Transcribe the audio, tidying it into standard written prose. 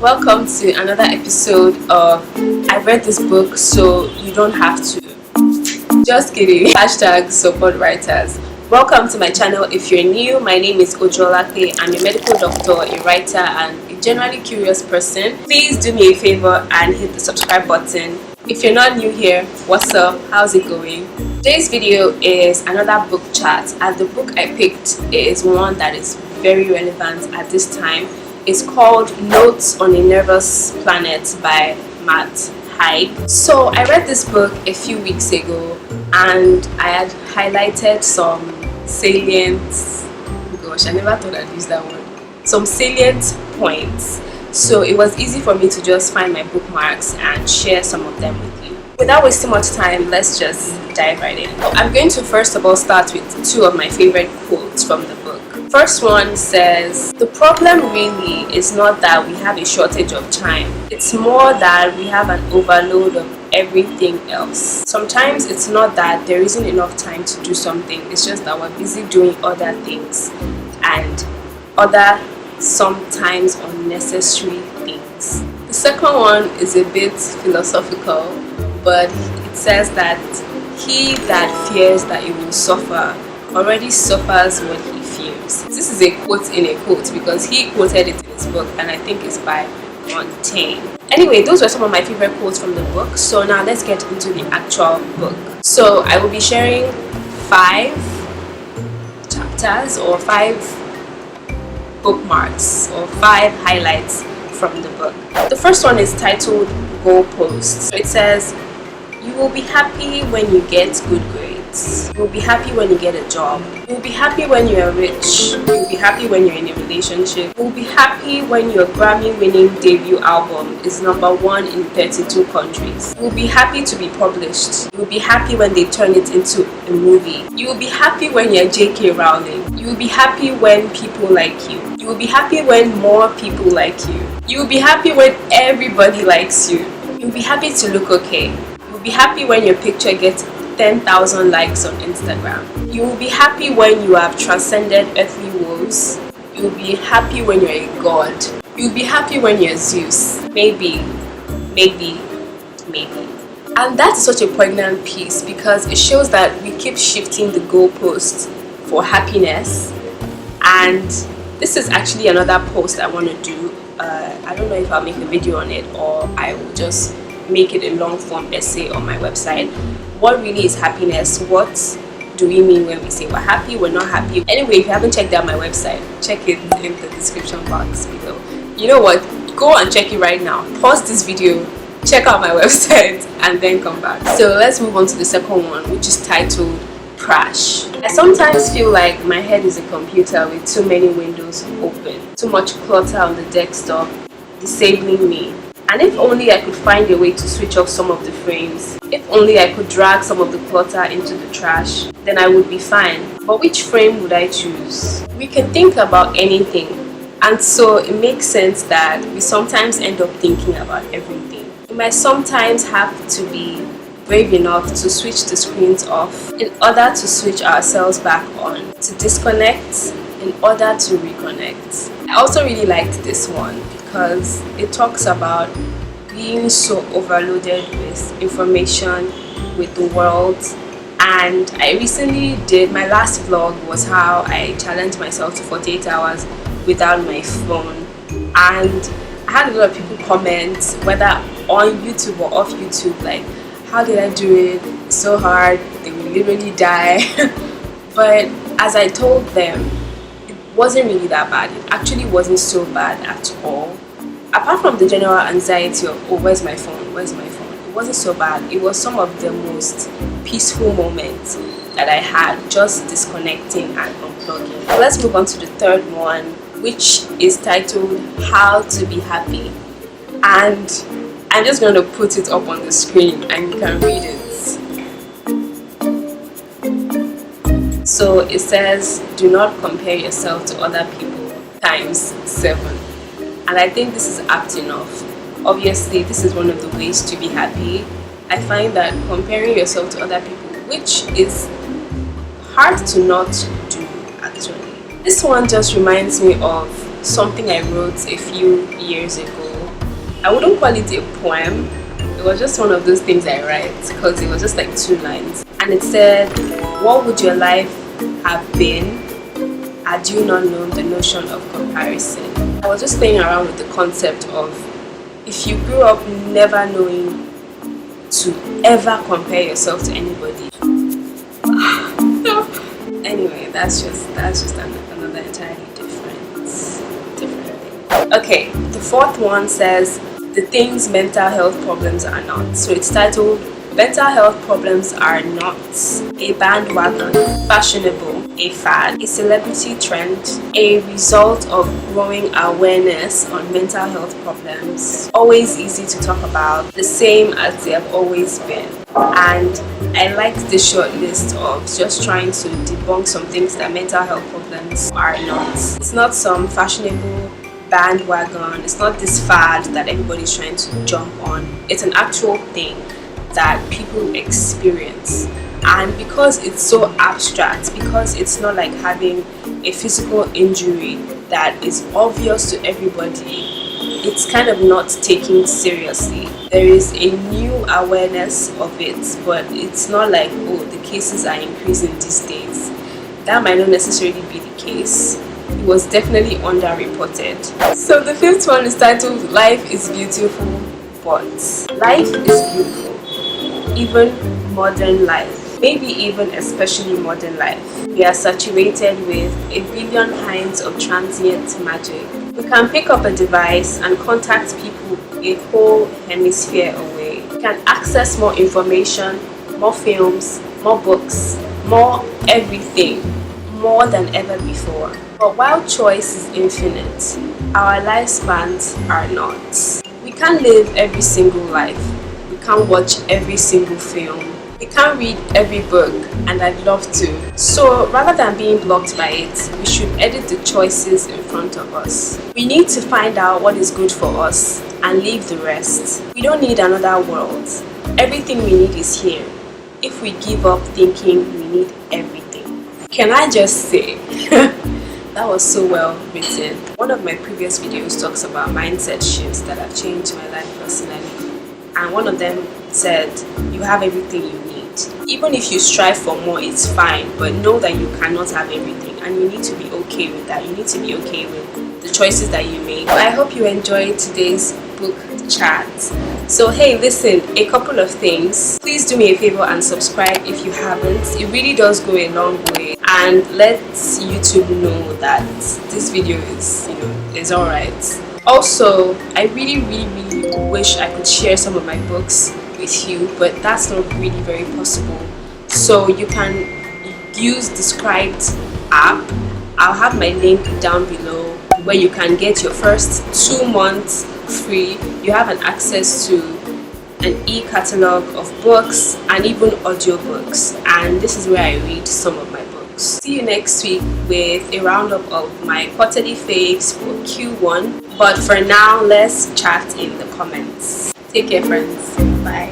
Welcome to another episode of I read this book so you don't have to. Just kidding. Hashtag support writers. Welcome to my channel. If you're new, my name is Ojuolape. I'm a medical doctor, a writer, and a generally curious person. Please do me a favor and hit the subscribe button. If you're not new here, what's up? How's it going? Today's video is another book chat, and the book I picked is one that is very relevant at this time. It's called Notes on a Nervous Planet by Matt Haig. So I read this book a few weeks ago and I had highlighted some salient, gosh, I never thought I'd use that word, some salient points. So it was easy for me to just find my bookmarks and share some of them with you. Without wasting much time, let's just dive right in. I'm going to first of all start with two of my favorite quotes from the book. First one says, "The problem really is not that we have a shortage of time. It's more that we have an overload of everything else. Sometimes it's not that there isn't enough time to do something, it's just that we're busy doing other things and other sometimes unnecessary things." The second one is a bit philosophical, but it says that he that fears that he will suffer already suffers what he fears. This is a quote in a quote because he quoted it in his book, and I think it's by Montaigne. Anyway, those were some of my favorite quotes from the book. So now let's get into the actual book. So I will be sharing 5 chapters or 5 bookmarks or 5 highlights from the book. The first one is titled Goalposts. It says, "You will be happy when you get good grades. You will be happy when you get a job. You will be happy when you are rich. You will be happy when you're in a relationship. You will be happy when your Grammy-winning debut album is #1 in 32 countries. You will be happy to be published. You will be happy when they turn it into a movie. You will be happy when you're J.K. Rowling. You will be happy when people like you. You will be happy when more people like you. You will be happy when everybody likes you. You will be happy to look okay. You will be happy when your picture gets 10,000 likes on Instagram. You will be happy when you have transcended earthly woes. You will be happy when you're a god. You will be happy when you're Zeus. Maybe. And that's such a poignant piece because it shows that we keep shifting the goalposts for happiness. And this is actually another post I want to do. I don't know if I'll make a video on it or I will just make it a long form essay on my website. What really is happiness? What do we mean when we say we're happy, we're not happy? Anyway, if you haven't checked out my website, check it in the description box below. You know what? Go and check it right now. Pause this video, check out my website, and then come back. So let's move on to the second one, which is titled Crash. I sometimes feel like my head is a computer with too many windows open, too much clutter on the desktop, disabling me. And if only I could find a way to switch off some of the frames, if only I could drag some of the clutter into the trash, then I would be fine. But which frame would I choose? We can think about anything, and so it makes sense that we sometimes end up thinking about everything. We might sometimes have to be brave enough to switch the screens off in order to switch ourselves back on, to disconnect in order to reconnect. I also really liked this one because it talks about being so overloaded with information, with the world. And I recently did, my last vlog was how I challenged myself to 48 hours without my phone. And I had a lot of people comment, whether on YouTube or off YouTube, like, how did I do it? It's so hard, they will literally die. But as I told them, wasn't really that bad. It actually wasn't so bad at all. Apart from the general anxiety of, oh, where's my phone? It wasn't so bad. It was some of the most peaceful moments that I had, just disconnecting and unplugging. Let's move on to the third one, which is titled How to Be Happy. And I'm just going to put it up on the screen and you can read it. So it says, do not compare yourself to other people ×7. And I think this is apt enough. Obviously, this is one of the ways to be happy. I find that comparing yourself to other people, which is hard to not do actually. This one just reminds me of something I wrote a few years ago I wouldn't call it a poem. It was just one of those things I write because it was just like 2 lines. And it said, what would your life have been had you not known the notion of comparison? I was just playing around with the concept of if you grew up never knowing to ever compare yourself to anybody. Anyway, that's just another entirely different thing. Okay, the 4th one says the things mental health problems are not. So it's titled Mental Health Problems Are Not a Bandwagon, Fashionable, a fad, a celebrity trend, a result of growing awareness on mental health problems, always easy to talk about, the same as they have always been. And I liked the short list of just trying to debunk some things that mental health problems are not. It's not some fashionable bandwagon, it's not this fad that everybody's trying to jump on. It's an actual thing that people experience. And because it's so abstract, because it's not like having a physical injury that is obvious to everybody, it's kind of not taken seriously. There is a new awareness of it, but it's not like, oh, the cases are increasing these days. That might not necessarily be the case. It was definitely underreported. So the 5th one is titled Life is Beautiful, but life is beautiful. Even modern life, maybe even especially modern life. We are saturated with a billion kinds of transient magic. We can pick up a device and contact people a whole hemisphere away. We can access more information, more films, more books, more everything, more than ever before. But while choice is infinite, our lifespans are not. We can't live every single life. We can't watch every single film. We can't read every book, and I'd love to. So rather than being blocked by it, we should edit the choices in front of us. We need to find out what is good for us and leave the rest. We don't need another world. Everything we need is here. If we give up thinking we need everything. Can I just say, that was so well written. One of my previous videos talks about mindset shifts that have changed my life personally. And one of them said, you have everything you need. Even if you strive for more, it's fine, but know that you cannot have everything, and you need to be okay with that. You need to be okay with the choices that you make. I hope you enjoyed today's book chat. So hey, listen, a couple of things. Please do me a favor and subscribe if you haven't. It really does go a long way, and let YouTube know that this video is alright. Also, I really wish I could share some of my books with you, but that's not really very possible. So you can use the Scribd app. I'll have my link down below where you can get your first 2 months free. You have an access to an e-catalog of books and even audiobooks, and this is where I read some of my books. See you next week with a roundup of my quarterly faves for Q1. But for now, let's chat in the comments. Take care, friends. Bye.